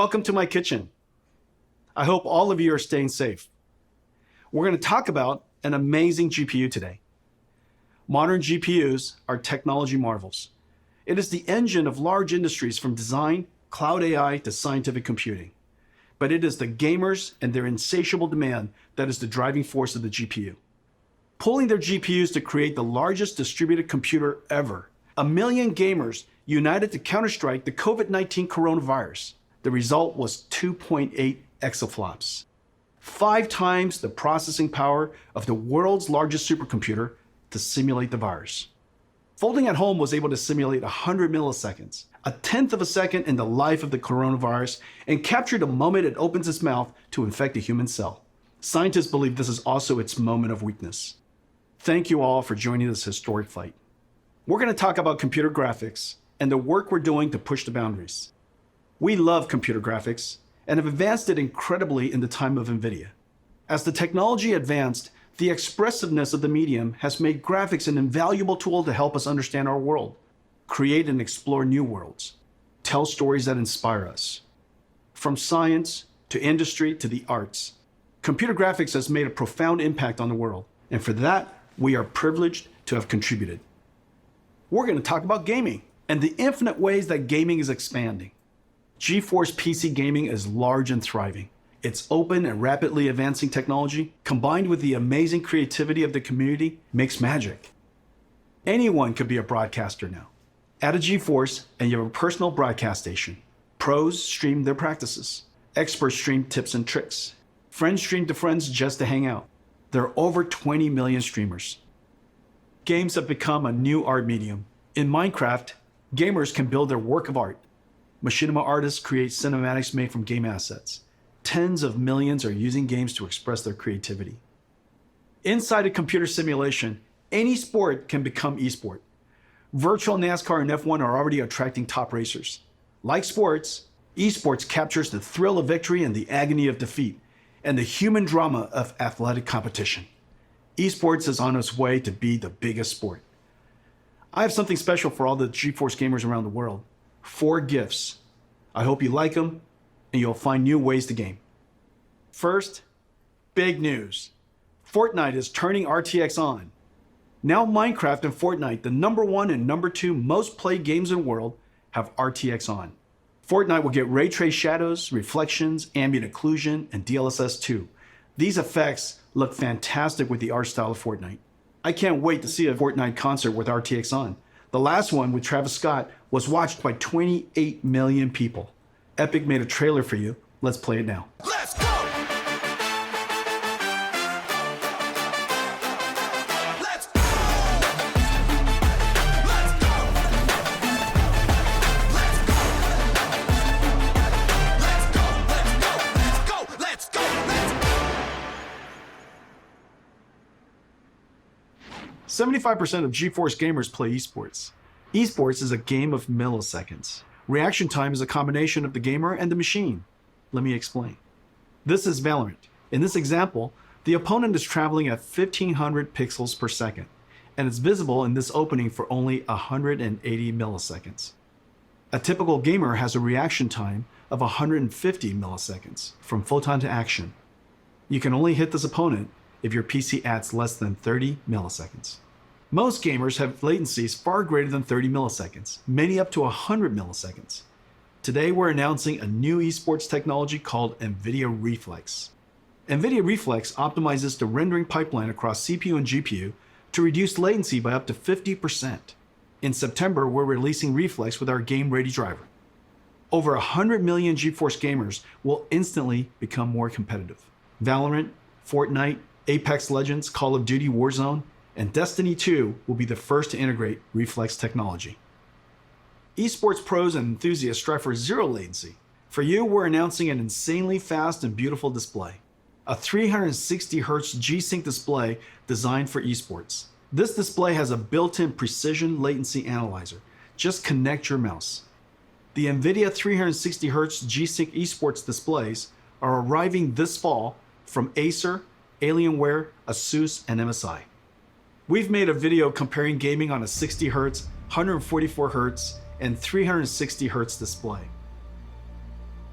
Welcome to my kitchen. I hope all of you are staying safe. We're going to talk about an amazing GPU today. Modern GPUs are technology marvels. It is the engine of large industries from design, cloud AI to scientific computing. But it is the gamers and their insatiable demand that is the driving force of the GPU. Pulling their GPUs to create the largest distributed computer ever. 1 million gamers united to counterstrike the COVID-19 coronavirus. The result was 2.8 exaflops, 5 times the processing power of the world's largest supercomputer to simulate the virus. Folding at Home was able to simulate 100 milliseconds, a tenth of a second in the life of the coronavirus, and capture the moment it opens its mouth to infect a human cell. Scientists believe this is also its moment of weakness. Thank you all for joining this historic fight. We're going to talk about computer graphics and the work we're doing to push the boundaries. We love computer graphics and have advanced it incredibly in the time of NVIDIA. As the technology advanced, the expressiveness of the medium has made graphics an invaluable tool to help us understand our world, create and explore new worlds, tell stories that inspire us. From science to industry to the arts, computer graphics has made a profound impact on the world, and for that, we are privileged to have contributed. We're going to talk about gaming and the infinite ways that gaming is expanding. GeForce PC gaming is large and thriving. Its open and rapidly advancing technology, combined with the amazing creativity of the community, makes magic. Anyone could be a broadcaster now. Add a GeForce and you have a personal broadcast station. Pros stream their practices. Experts stream tips and tricks. Friends stream to friends just to hang out. There are over 20 million streamers. Games have become a new art medium. In Minecraft, gamers can build their work of art. Machinima artists create cinematics made from game assets. Tens of millions are using games to express their creativity. Inside a computer simulation, any sport can become esport. Virtual NASCAR and F1 are already attracting top racers. Like sports, esports captures the thrill of victory and the agony of defeat, and the human drama of athletic competition. Esports is on its way to be the biggest sport. I have something special for all the GeForce gamers around the world. 4 gifts. I hope you like them and you'll find new ways to game. First, big news. Fortnite is turning RTX on. Now Minecraft and Fortnite, the #1 and #2 most played games in the world, have RTX on. Fortnite will get ray trace shadows, reflections, ambient occlusion, and DLSS 2. These effects look fantastic with the art style of Fortnite. I can't wait to see a Fortnite concert with RTX on. The last one with Travis Scott was watched by 28 million people. Epic made a trailer for you. Let's play it now. Let's go! Let's go! Let's go! Let's go! Let's go! Let's go! Let's go! Let's go! 75% of GeForce gamers play esports. Esports is a game of milliseconds. Reaction time is a combination of the gamer and the machine. Let me explain. This is Valorant. In this example, the opponent is traveling at 1500 pixels per second, and it's visible in this opening for only 180 milliseconds. A typical gamer has a reaction time of 150 milliseconds from photon to action. You can only hit this opponent if your PC adds less than 30 milliseconds. Most gamers have latencies far greater than 30 milliseconds, many up to 100 milliseconds. Today we're announcing a new esports technology called NVIDIA Reflex. NVIDIA Reflex optimizes the rendering pipeline across CPU and GPU to reduce latency by up to 50%. In September, we're releasing Reflex with our game-ready driver. Over 100 million GeForce gamers will instantly become more competitive. Valorant, Fortnite, Apex Legends, Call of Duty Warzone, and Destiny 2 will be the first to integrate Reflex technology. Esports pros and enthusiasts strive for zero latency. For you, we're announcing an insanely fast and beautiful display. A 360Hz G-Sync display designed for esports. This display has a built-in precision latency analyzer. Just connect your mouse. The NVIDIA 360Hz G-Sync esports displays are arriving this fall from Acer, Alienware, ASUS, and MSI. We've made a video comparing gaming on a 60Hz, 144Hz, and 360Hz display.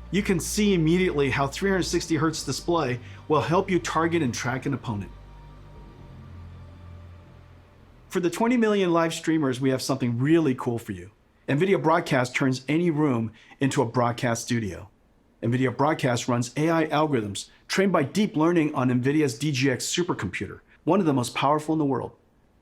You can see immediately how 360 Hz display will help you target and track an opponent. For the 20 million live streamers, we have something really cool for you. NVIDIA Broadcast turns any room into a broadcast studio. NVIDIA Broadcast runs AI algorithms trained by deep learning on NVIDIA's DGX supercomputer, one of the most powerful in the world.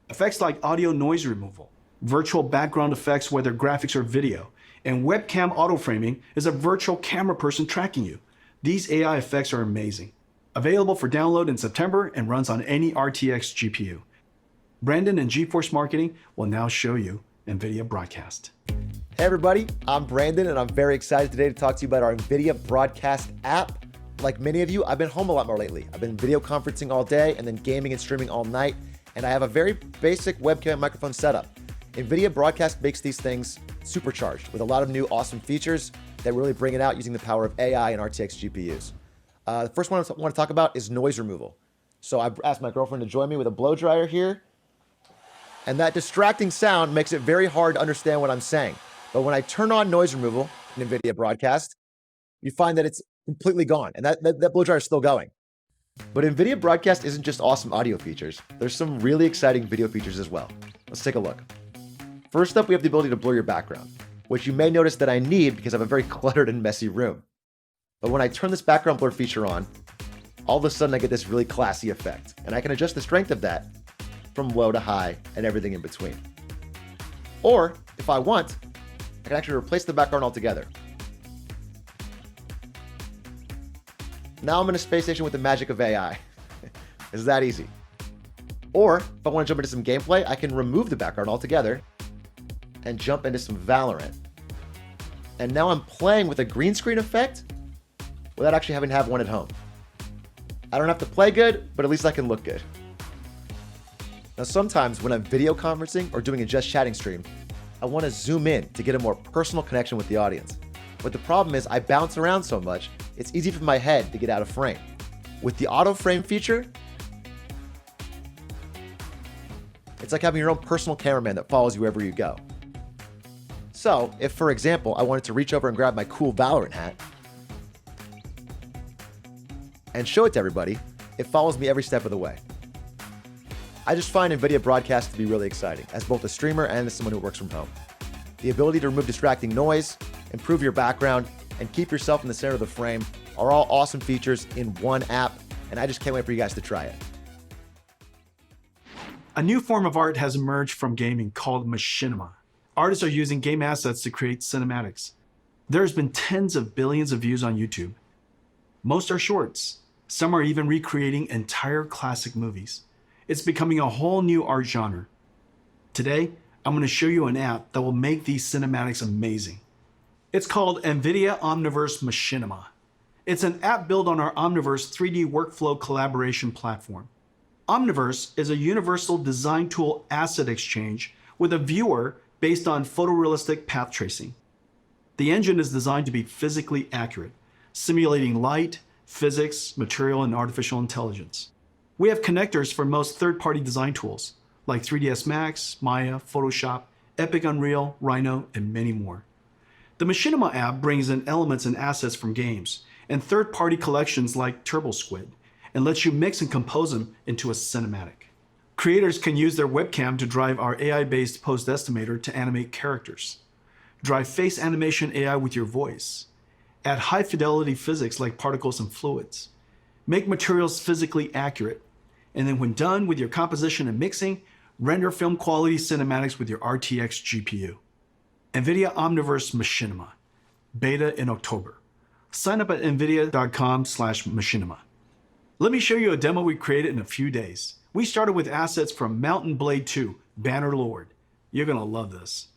Effects like audio noise removal, virtual background effects whether graphics or video, and webcam auto-framing is a virtual camera person tracking you. These AI effects are amazing. Available for download in September and runs on any RTX GPU. Brandon and GeForce Marketing will now show you NVIDIA Broadcast. Hey everybody, I'm Brandon and I'm very excited today to talk to you about our NVIDIA Broadcast app. Like many of you, I've been home a lot more lately. I've been video conferencing all day and then gaming and streaming all night, and I have a very basic webcam and microphone setup. NVIDIA Broadcast makes these things supercharged with a lot of new awesome features that really bring it out using the power of AI and RTX GPUs. The first one I want to talk about is noise removal. So I've asked my girlfriend to join me with a blow dryer here, and that distracting sound makes it very hard to understand what I'm saying. But when I turn on noise removal in NVIDIA Broadcast, you find that it's completely gone, and that blow dryer is still going. But NVIDIA Broadcast isn't just awesome audio features. There's some really exciting video features as well. Let's take a look. First up, we have the ability to blur your background, which you may notice that I need because I have a very cluttered and messy room. But when I turn this background blur feature on, all of a sudden I get this really classy effect, and I can adjust the strength of that from low to high and everything in between. Or, if I want, I can actually replace the background altogether. Now I'm in a space station with the magic of AI. It's that easy. Or, if I want to jump into some gameplay, I can remove the background altogether and jump into some Valorant. And now I'm playing with a green screen effect without actually having to have one at home. I don't have to play good, but at least I can look good. Now sometimes when I'm video conferencing or doing a just chatting stream, I want to zoom in to get a more personal connection with the audience. But the problem is I bounce around so much, it's easy for my head to get out of frame. With the auto frame feature, it's like having your own personal cameraman that follows you wherever you go. So if, for example, I wanted to reach over and grab my cool Valorant hat and show it to everybody, it follows me every step of the way. I just find NVIDIA Broadcast to be really exciting as both a streamer and as someone who works from home. The ability to remove distracting noise, improve your background, and keep yourself in the center of the frame are all awesome features in one app, and I just can't wait for you guys to try it. A new form of art has emerged from gaming called machinima. Artists are using game assets to create cinematics. There's been tens of billions of views on YouTube. Most are shorts. Some are even recreating entire classic movies. It's becoming a whole new art genre. Today, I'm going to show you an app that will make these cinematics amazing. It's called NVIDIA Omniverse Machinima. It's an app built on our Omniverse 3D workflow collaboration platform. Omniverse is a universal design tool asset exchange with a viewer based on photorealistic path tracing. The engine is designed to be physically accurate, simulating light, physics, material, and artificial intelligence. We have connectors for most third-party design tools, like 3ds Max, Maya, Photoshop, Epic Unreal, Rhino, and many more. The Machinima app brings in elements and assets from games and third-party collections like TurboSquid and lets you mix and compose them into a cinematic. Creators can use their webcam to drive our AI-based pose estimator to animate characters, drive face animation AI with your voice, add high-fidelity physics like particles and fluids, make materials physically accurate, and then when done with your composition and mixing, render film quality cinematics with your RTX GPU. NVIDIA Omniverse Machinima, beta in October. Sign up at nvidia.com/machinima. Let me show you a demo we created in a few days. We started with assets from Mountain Blade 2, Bannerlord. You're gonna love this.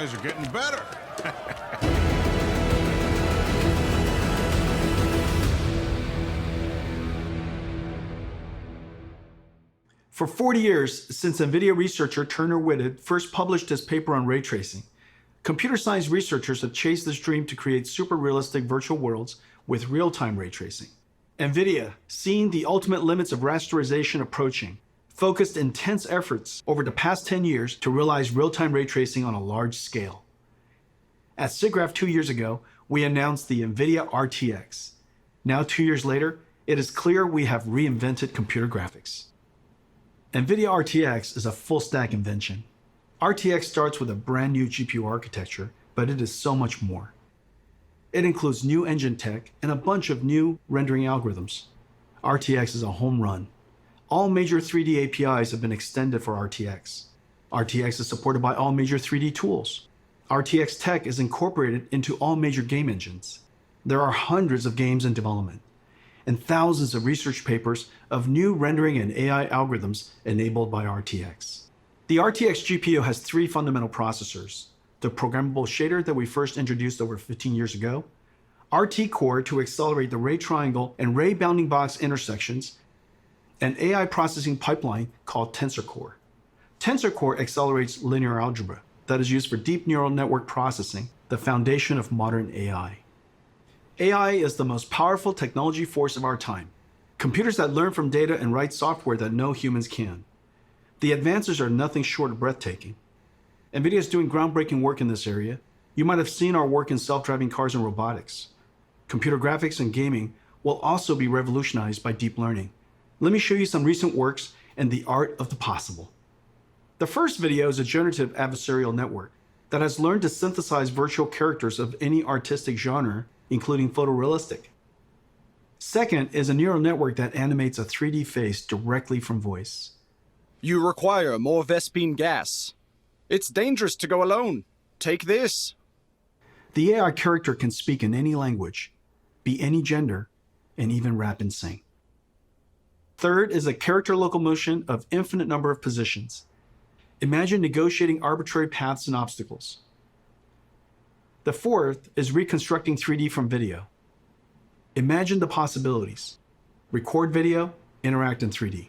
guys are getting better. For 40 years, since NVIDIA researcher Turner Whitted first published his paper on ray tracing, computer science researchers have chased this dream to create super realistic virtual worlds with real-time ray tracing. NVIDIA, seeing the ultimate limits of rasterization approaching, focused intense efforts over the past 10 years to realize real-time ray tracing on a large scale. At SIGGRAPH 2 years ago, we announced the NVIDIA RTX. Now 2 years later, it is clear we have reinvented computer graphics. NVIDIA RTX is a full-stack invention. RTX starts with a brand new GPU architecture, but it is so much more. It includes new engine tech and a bunch of new rendering algorithms. RTX is a home run. All major 3D APIs have been extended for RTX. RTX is supported by all major 3D tools. RTX tech is incorporated into all major game engines. There are hundreds of games in development and thousands of research papers of new rendering and AI algorithms enabled by RTX. The RTX GPU has three fundamental processors: the programmable shader that we first introduced over 15 years ago, RT Core to accelerate the ray triangle and ray bounding box intersections, an AI processing pipeline called Tensor Core. Tensor Core accelerates linear algebra that is used for deep neural network processing, the foundation of modern AI. AI is the most powerful technology force of our time. Computers that learn from data and write software that no humans can. The advances are nothing short of breathtaking. NVIDIA is doing groundbreaking work in this area. You might have seen our work in self-driving cars and robotics. Computer graphics and gaming will also be revolutionized by deep learning. Let me show you some recent works and the art of the possible. The first video is a generative adversarial network that has learned to synthesize virtual characters of any artistic genre, including photorealistic. Second is a neural network that animates a 3D face directly from voice. You require more Vespine gas. It's dangerous to go alone. Take this. The AI character can speak in any language, be any gender, and even rap and sing. Third is a character locomotion of infinite number of positions. Imagine negotiating arbitrary paths and obstacles. The fourth is reconstructing 3D from video. Imagine the possibilities. Record video, interact in 3D.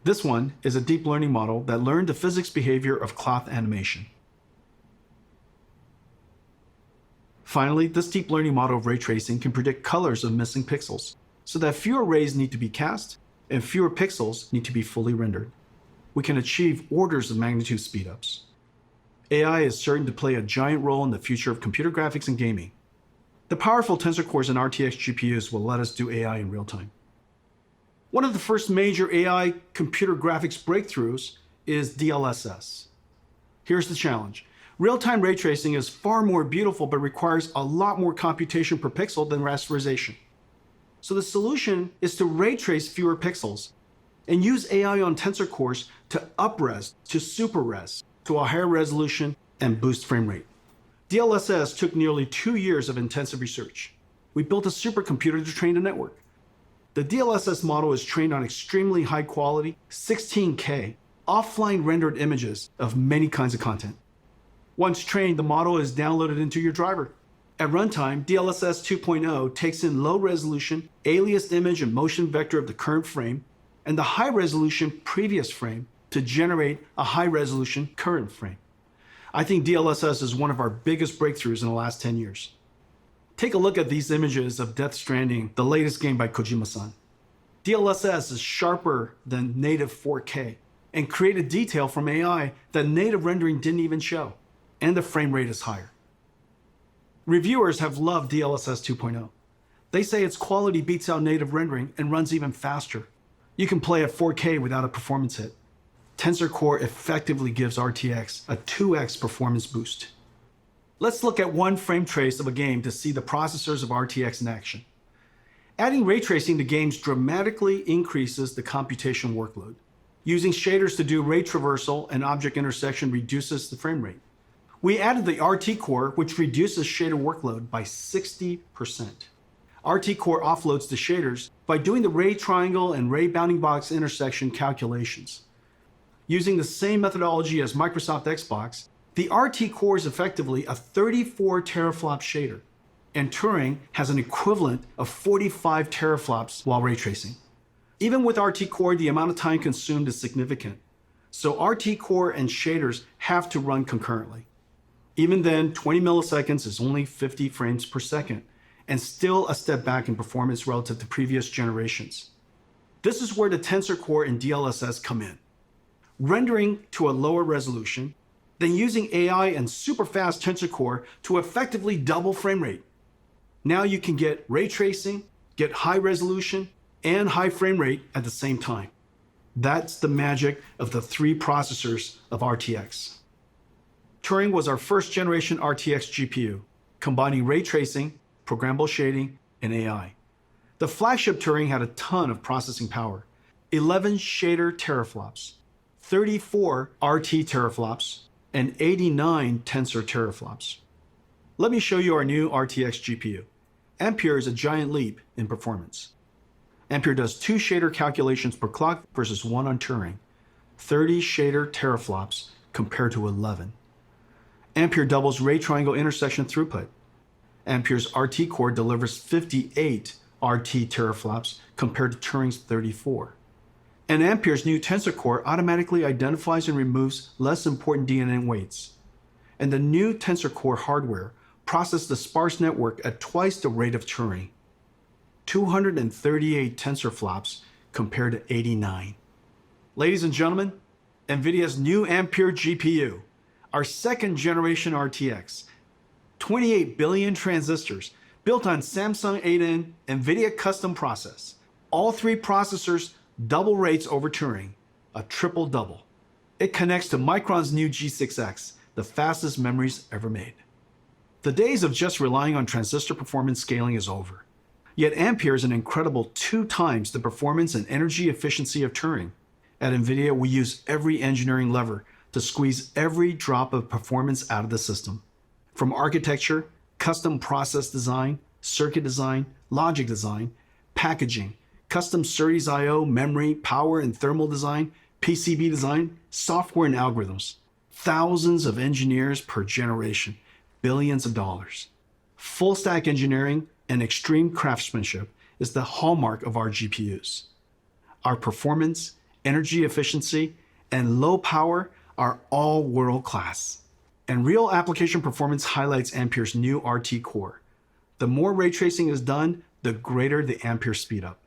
This one is a deep learning model that learned the physics behavior of cloth animation. Finally, this deep learning model of ray tracing can predict colors of missing pixels, so that fewer rays need to be cast and fewer pixels need to be fully rendered. We can achieve orders of magnitude speedups. AI is certain to play a giant role in the future of computer graphics and gaming. The powerful Tensor Cores and RTX GPUs will let us do AI in real time. One of the first major AI computer graphics breakthroughs is DLSS. Here's the challenge. Real-time ray tracing is far more beautiful but requires a lot more computation per pixel than rasterization. So the solution is to ray trace fewer pixels and use AI on Tensor Cores to up-res to super-res to a higher resolution and boost frame rate. DLSS took nearly 2 years of intensive research. We built a supercomputer to train the network. The DLSS model is trained on extremely high quality, 16K, offline rendered images of many kinds of content. Once trained, the model is downloaded into your driver. At runtime, DLSS 2.0 takes in low resolution, aliased image and motion vector of the current frame, and the high resolution previous frame to generate a high resolution current frame. I think DLSS is one of our biggest breakthroughs in the last 10 years. Take a look at these images of Death Stranding, the latest game by Kojima-san. DLSS is sharper than native 4K and created detail from AI that native rendering didn't even show, and the frame rate is higher. Reviewers have loved DLSS 2.0. They say its quality beats out native rendering and runs even faster. You can play at 4K without a performance hit. Tensor Core effectively gives RTX a 2x performance boost. Let's look at one frame trace of a game to see the processors of RTX in action. Adding ray tracing to games dramatically increases the computation workload. Using shaders to do ray traversal and object intersection reduces the frame rate. We added the RT Core, which reduces shader workload by 60%. RT Core offloads the shaders by doing the ray triangle and ray bounding box intersection calculations. Using the same methodology as Microsoft Xbox, The RT Core is effectively a 34 teraflop shader, and Turing has an equivalent of 45 teraflops while ray tracing. Even with RT Core, the amount of time consumed is significant, so RT Core and shaders have to run concurrently. Even then, 20 milliseconds is only 50 frames per second, and still a step back in performance relative to previous generations. This is where the Tensor Core and DLSS come in. Rendering to a lower resolution, then using AI and super fast Tensor Core to effectively double frame rate. Now you can get ray tracing, get high resolution, and high frame rate at the same time. That's the magic of the three processors of RTX. Turing was our first generation RTX GPU, combining ray tracing, programmable shading, and AI. The flagship Turing had a ton of processing power, 11 shader teraflops, 34 RT teraflops, and 89 tensor teraflops. Let me show you our new RTX GPU. Ampere is a giant leap in performance. Ampere does 2 shader calculations per clock versus 1 on Turing, 30 shader teraflops compared to 11. Ampere doubles ray triangle intersection throughput. Ampere's RT Core delivers 58 RT teraflops compared to Turing's 34. And Ampere's new Tensor Core automatically identifies and removes less important DNA weights. And the new Tensor Core hardware processes the sparse network at twice the rate of Turing. 238 tensor flops compared to 89. Ladies and gentlemen, NVIDIA's new Ampere GPU, our second generation RTX, 28 billion transistors built on Samsung 8N NVIDIA custom process. All 3 processors double rates over Turing, a triple double. It connects to Micron's new G6X, the fastest memories ever made. The days of just relying on transistor performance scaling is over. Yet Ampere is an incredible 2 times the performance and energy efficiency of Turing. At NVIDIA, we use every engineering lever to squeeze every drop of performance out of the system. From architecture, custom process design, circuit design, logic design, packaging, custom SerDes I/O, memory, power and thermal design, PCB design, software and algorithms. Thousands of engineers per generation, billions of dollars. Full stack engineering and extreme craftsmanship is the hallmark of our GPUs. Our performance, energy efficiency, and low power are all world class. And real application performance highlights Ampere's new RT Core. The more ray tracing is done, the greater the Ampere speedup.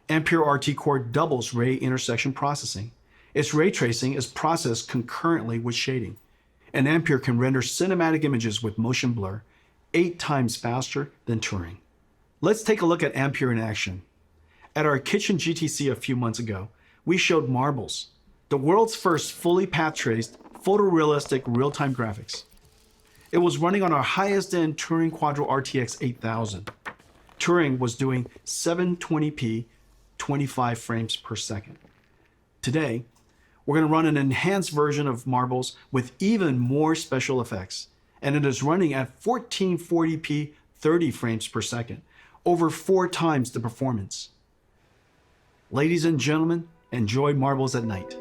Ampere RT Core doubles ray intersection processing. Its ray tracing is processed concurrently with shading. And Ampere can render cinematic images with motion blur 8 times faster than Turing. Let's take a look at Ampere in action. At our Kitchen GTC a few months ago, we showed Marbles, the world's first fully path-traced, photorealistic real-time graphics. It was running on our highest-end Turing Quadro RTX 8000. Turing was doing 720p, 25 frames per second. Today, we're going to run an enhanced version of Marbles with even more special effects, and it is running at 1440p, 30 frames per second, over 4 times the performance. Ladies and gentlemen, enjoy Marbles at night.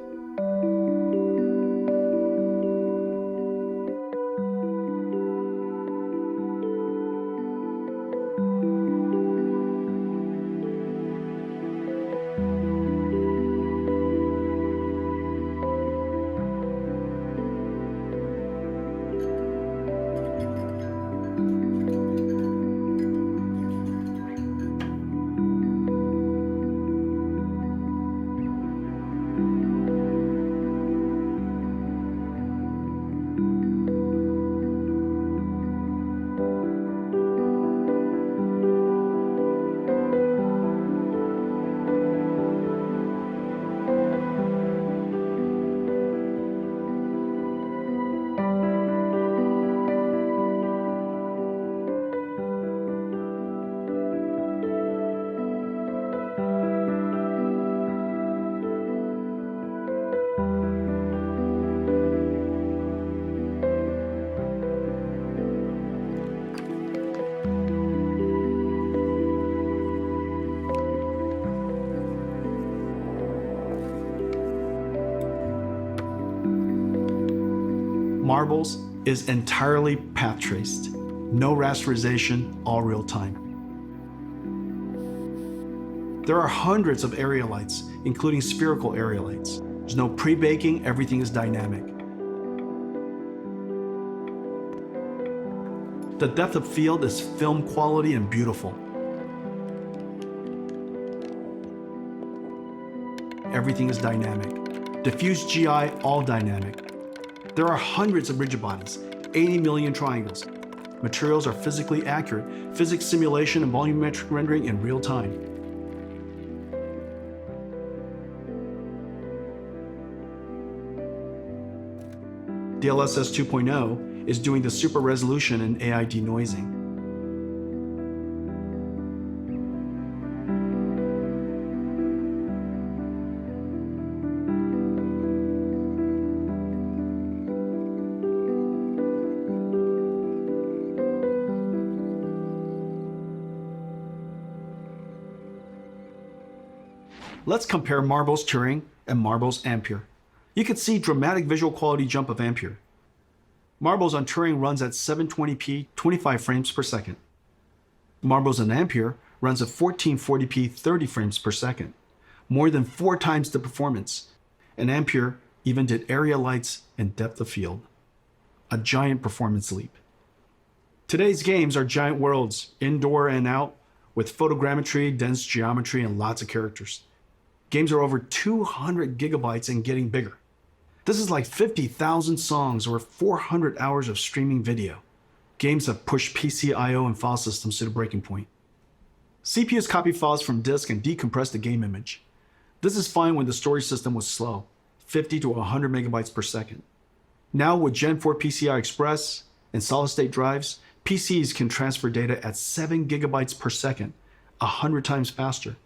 Marbles is entirely path traced. No rasterization, all real time. There are hundreds of area lights, including spherical area lights. There's no pre-baking, everything is dynamic. The depth of field is film quality and beautiful. Everything is dynamic. Diffuse GI, all dynamic. There are hundreds of rigid bodies, 80 million triangles. Materials are physically accurate, physics simulation and volumetric rendering in real time. DLSS 2.0 is doing the super resolution and AI denoising. Let's compare Marble's Turing and Marble's Ampere. You can see dramatic visual quality jump of Ampere. Marbles on Turing runs at 720p 25 frames per second. Marbles on Ampere runs at 1440p 30 frames per second, more than 4 times the performance. And Ampere even did area lights and depth of field. A giant performance leap. Today's games are giant worlds, indoor and out, with photogrammetry, dense geometry, and lots of characters. Games are over 200 gigabytes and getting bigger. This is like 50,000 songs or 400 hours of streaming video. Games have pushed PC I/O and file systems to the breaking point. CPUs copy files from disk and decompress the game image. This is fine when the storage system was slow, 50 to 100 megabytes per second. Now with Gen 4 PCI Express and solid-state drives, PCs can transfer data at 7 gigabytes per second, 100 times faster.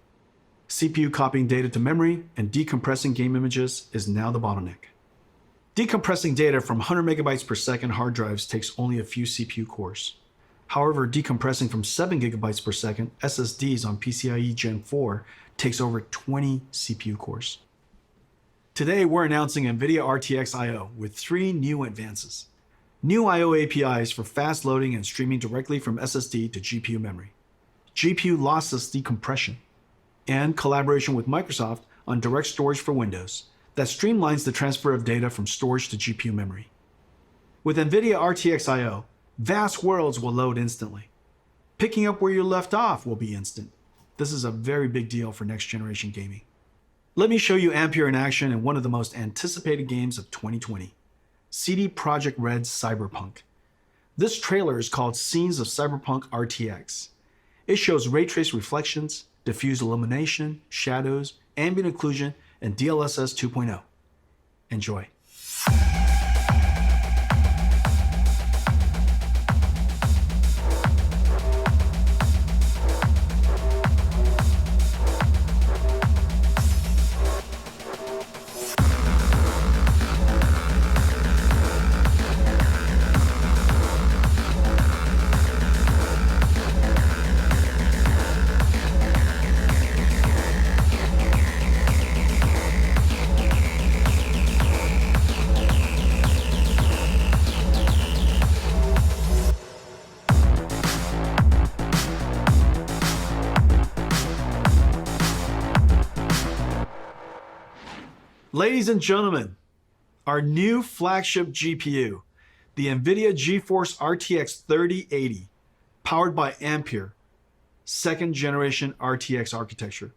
CPU copying data to memory and decompressing game images is now the bottleneck. Decompressing data from 100 megabytes per second hard drives takes only a few CPU cores. However, decompressing from 7 gigabytes per second SSDs on PCIe Gen 4 takes over 20 CPU cores. Today, we're announcing NVIDIA RTX I/O with 3 new advances. New I/O APIs for fast loading and streaming directly from SSD to GPU memory. GPU lossless decompression. And collaboration with Microsoft on direct storage for Windows that streamlines the transfer of data from storage to GPU memory. With NVIDIA RTX I/O, vast worlds will load instantly. Picking up where you left off will be instant. This is a very big deal for next generation gaming. Let me show you Ampere in action in one of the most anticipated games of 2020, CD Projekt Red's Cyberpunk. This trailer is called Scenes of Cyberpunk RTX. It shows ray trace reflections, diffuse illumination, shadows, ambient occlusion, and DLSS 2.0. Enjoy. Ladies and gentlemen, our new flagship GPU, the NVIDIA GeForce RTX 3080, powered by Ampere, second generation RTX architecture.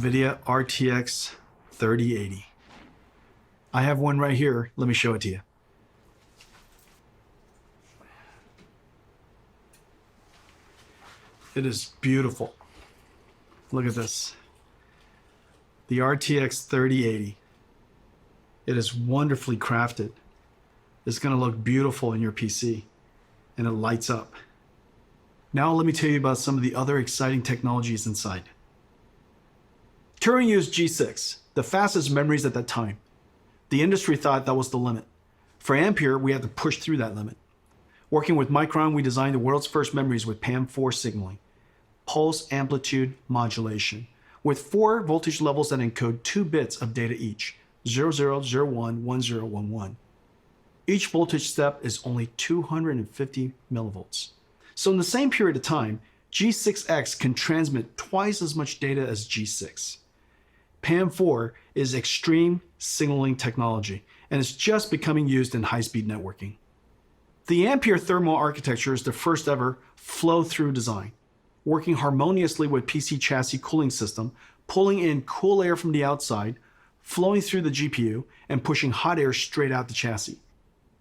NVIDIA RTX 3080. I have one right here. Let me show it to you. It is beautiful. Look at this. The RTX 3080. It is wonderfully crafted. It's going to look beautiful in your PC, and it lights up. Now let me tell you about some of the other exciting technologies inside. Turing used G6, the fastest memories at that time. The industry thought that was the limit. For Ampere, we had to push through that limit. Working with Micron, we designed the world's first memories with PAM4 signaling, pulse amplitude modulation, with 4 voltage levels that encode 2 bits of data each, 0001, 1011. Each voltage step is only 250 millivolts. So in the same period of time, G6X can transmit twice as much data as G6. PAM4 is extreme signaling technology, and it's just becoming used in high-speed networking. The Ampere thermal architecture is the first ever flow-through design, working harmoniously with PC chassis cooling system, pulling in cool air from the outside, flowing through the GPU, and pushing hot air straight out the chassis.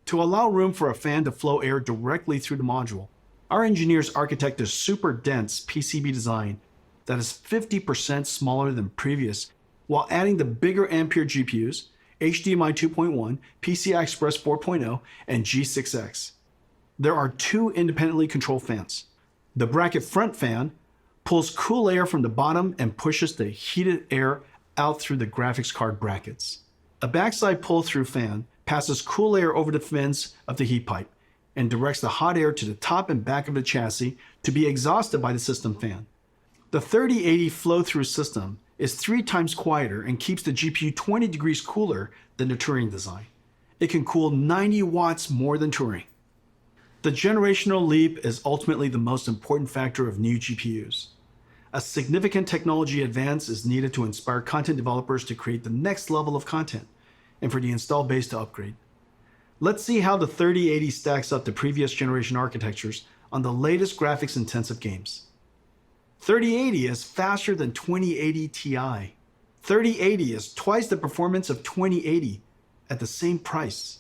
To allow room for a fan to flow air directly through the module, our engineers architect a super dense PCB design that is 50% smaller than previous, while adding the bigger Ampere GPUs, HDMI 2.1, PCI Express 4.0, and G6X. There are 2 independently controlled fans. The bracket front fan pulls cool air from the bottom and pushes the heated air out through the graphics card brackets. A backside pull-through fan passes cool air over the fins of the heat pipe and directs the hot air to the top and back of the chassis to be exhausted by the system fan. The 3080 flow-through system is 3 times quieter and keeps the GPU 20 degrees cooler than the Turing design. It can cool 90 watts more than Turing. The generational leap is ultimately the most important factor of new GPUs. A significant technology advance is needed to inspire content developers to create the next level of content and for the install base to upgrade. Let's see how the 3080 stacks up to previous generation architectures on the latest graphics-intensive games. 3080 is faster than 2080 Ti. 3080 is twice the performance of 2080 at the same price.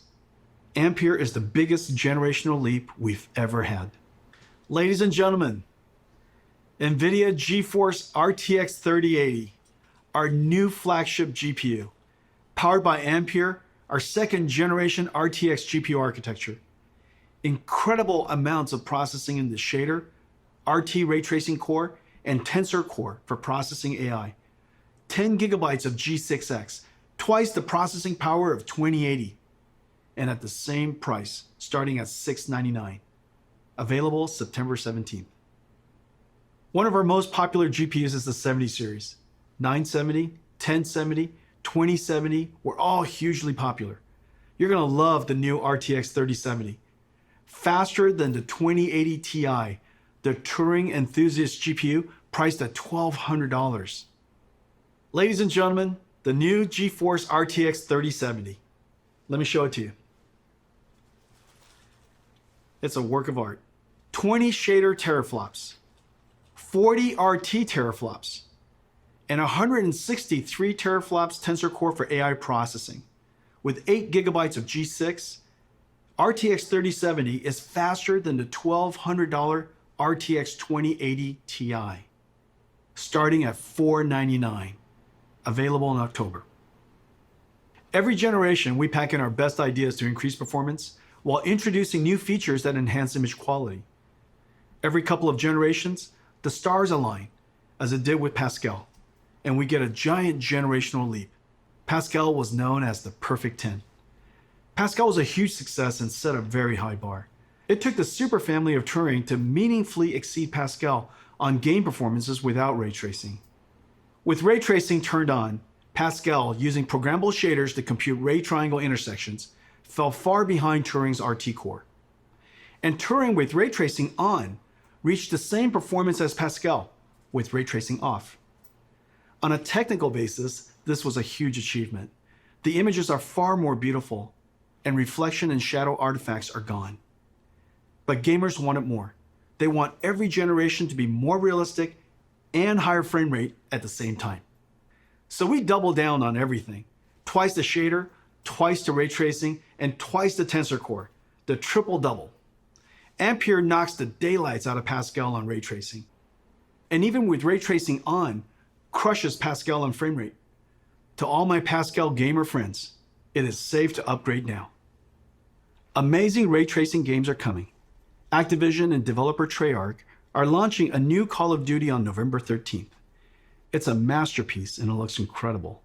Ampere is the biggest generational leap we've ever had. Ladies and gentlemen, NVIDIA GeForce RTX 3080, our new flagship GPU, powered by Ampere, our second generation RTX GPU architecture. Incredible amounts of processing in the shader, RT ray tracing core, and Tensor Core for processing AI. 10 gigabytes of G6X, twice the processing power of 2080, and at the same price, starting at $699. Available September 17th. One of our most popular GPUs is the 70 series. 970, 1070, 2070 were all hugely popular. You're gonna love the new RTX 3070. Faster than the 2080 Ti, the Turing enthusiast GPU priced at $1,200. Ladies and gentlemen, the new GeForce RTX 3070. Let me show it to you. It's a work of art. 20 shader teraflops, 40 RT teraflops, and 163 teraflops Tensor Core for AI processing. With 8 gigabytes of G6, RTX 3070 is faster than the $1,200 RTX 2080 Ti, starting at $499, available in October. Every generation, we pack in our best ideas to increase performance while introducing new features that enhance image quality. Every couple of generations, the stars align, as it did with Pascal, and we get a giant generational leap. Pascal was known as the perfect 10. Pascal was a huge success and set a very high bar. It took the super family of Turing to meaningfully exceed Pascal on game performances without ray tracing. With ray tracing turned on, Pascal, using programmable shaders to compute ray triangle intersections, fell far behind Turing's RT core. And Turing with ray tracing on reached the same performance as Pascal with ray tracing off. On a technical basis, this was a huge achievement. The images are far more beautiful, and reflection and shadow artifacts are gone. But gamers wanted more. They want every generation to be more realistic and higher frame rate at the same time. So we double down on everything. Twice the shader, twice the ray tracing, and twice the tensor core. The triple double. Ampere knocks the daylights out of Pascal on ray tracing. And even with ray tracing on, crushes Pascal on frame rate. To all my Pascal gamer friends, it is safe to upgrade now. Amazing ray tracing games are coming. Activision and developer Treyarch are launching a new Call of Duty on November 13th. It's a masterpiece and it looks incredible.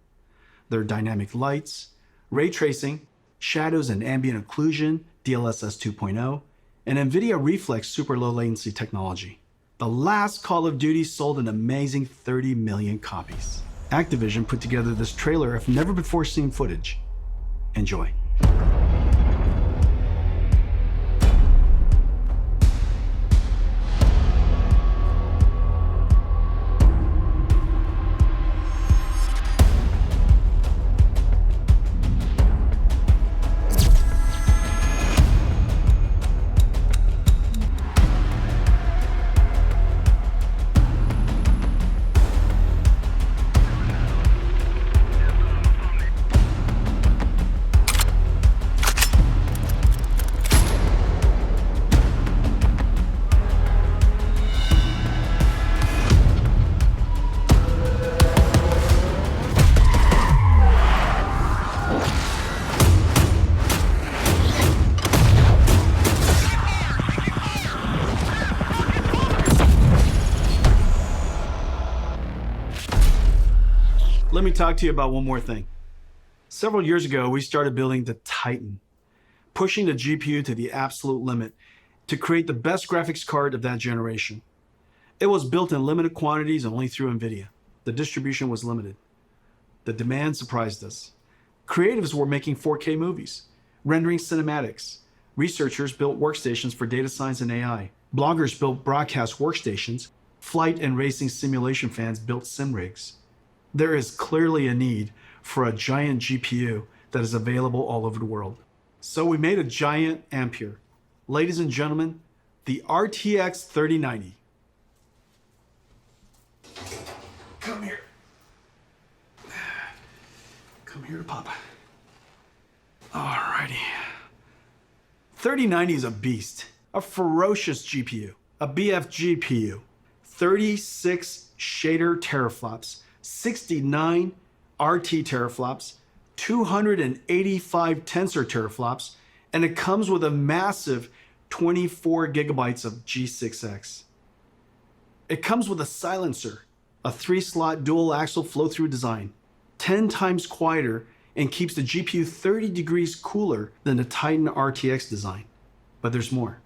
There are dynamic lights, ray tracing, shadows and ambient occlusion, DLSS 2.0, and NVIDIA Reflex super low latency technology. The last Call of Duty sold an amazing 30 million copies. Activision put together this trailer of never before seen footage. Enjoy. Let me talk to you about one more thing. Several years ago, we started building the Titan, pushing the GPU to the absolute limit to create the best graphics card of that generation. It was built in limited quantities only through NVIDIA. The distribution was limited. The demand surprised us. Creatives were making 4K movies, rendering cinematics. Researchers built workstations for data science and AI. Bloggers built broadcast workstations. Flight and racing simulation fans built sim rigs. There is clearly a need for a giant GPU that is available all over the world. So we made a giant Ampere. Ladies and gentlemen, the RTX 3090. Come here. Come here to Papa. Alrighty. 3090 is a beast, a ferocious GPU, a BF GPU, 36 shader teraflops, 69 RT teraflops, 285 tensor teraflops, and it comes with a massive 24 gigabytes of G6X. It comes with a silencer, a 3-slot dual axle flow-through design, 10 times quieter, and keeps the GPU 30 degrees cooler than the Titan RTX design. But there's more.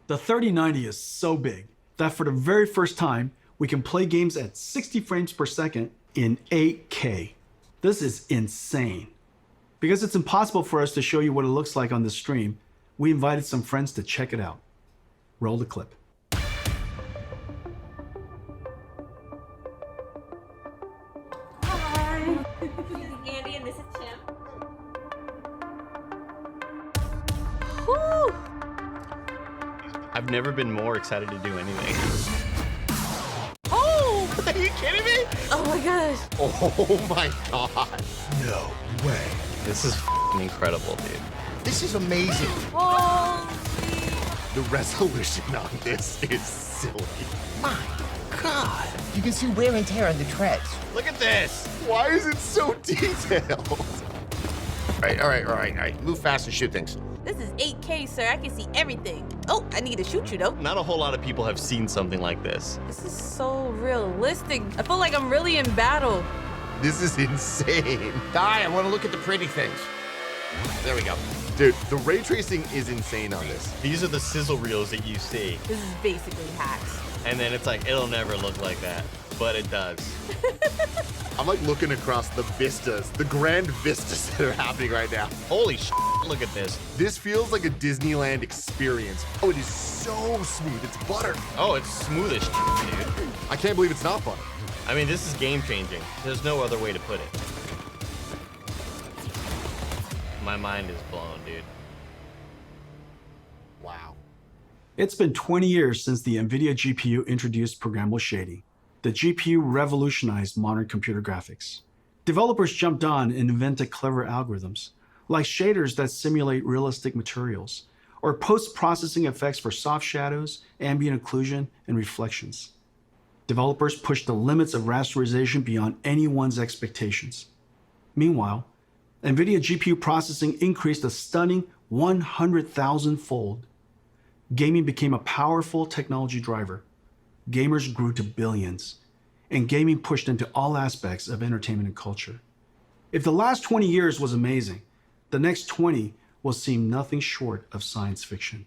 The 3090 is so big that for the very first time, we can play games at 60 frames per second in 8K. This is insane. Because it's impossible for us to show you what it looks like on this stream, we invited some friends to check it out. Roll the clip. Hi. This is Andy and this is Tim. Woo! I've never been more excited to do anything. Oh! Are you kidding me? Oh my gosh. Oh my god. No way. This is f***ing incredible, dude. This is amazing. Holy. The resolution on this is silly. My god. You can see wear and tear on the treads. Look at this. Why is it so detailed? All right. Move fast and shoot things. This is 8K, sir. I can see everything. Oh, I need to shoot you though. Not a whole lot of people have seen something like this. This is so realistic. I feel like I'm really in battle. This is insane. Die, I want to look at the pretty things. There we go. Dude, the ray tracing is insane on this. These are the sizzle reels that you see. This is basically hacks. And then it's like, it'll never look like that. But it does. I'm like looking across the vistas, the grand vistas that are happening right now. Holy sh**, look at this. This feels like a Disneyland experience. Oh, it is so smooth. It's butter. Oh, it's smooth as sh**, dude. I can't believe it's not butter. I mean, this is game changing. There's no other way to put it. My mind is blown, dude. Wow. It's been 20 years since the NVIDIA GPU introduced programmable shading. The GPU revolutionized modern computer graphics. Developers jumped on and invented clever algorithms, like shaders that simulate realistic materials, or post-processing effects for soft shadows, ambient occlusion, and reflections. Developers pushed the limits of rasterization beyond anyone's expectations. Meanwhile, NVIDIA GPU processing increased a stunning 100,000-fold. Gaming became a powerful technology driver. Gamers grew to billions, and gaming pushed into all aspects of entertainment and culture. If the last 20 years was amazing, the next 20 will seem nothing short of science fiction.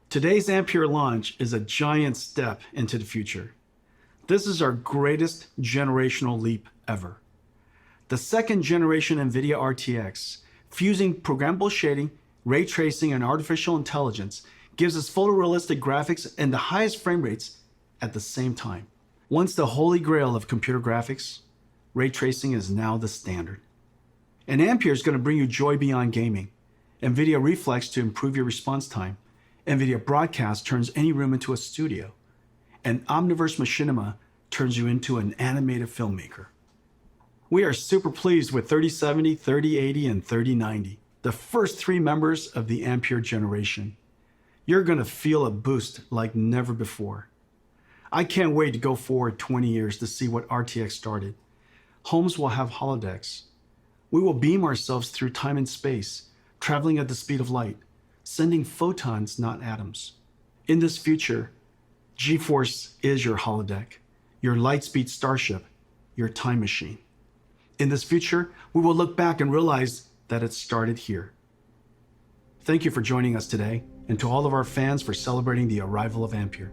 Today's Ampere launch is a giant step into the future. This is our greatest generational leap ever. The second generation NVIDIA RTX, fusing programmable shading, ray tracing, and artificial intelligence, gives us photorealistic graphics and the highest frame rates at the same time. Once the holy grail of computer graphics, ray tracing is now the standard. And Ampere is going to bring you joy beyond gaming. NVIDIA Reflex to improve your response time. NVIDIA Broadcast turns any room into a studio. And Omniverse Machinima turns you into an animated filmmaker. We are super pleased with 3070, 3080, and 3090, the first 3 members of the Ampere generation. You're going to feel a boost like never before. I can't wait to go forward 20 years to see what RTX started. Homes will have holodecks. We will beam ourselves through time and space, traveling at the speed of light, sending photons, not atoms. In this future, GeForce is your holodeck, your lightspeed starship, your time machine. In this future, we will look back and realize that it started here. Thank you for joining us today, and to all of our fans for celebrating the arrival of Ampere.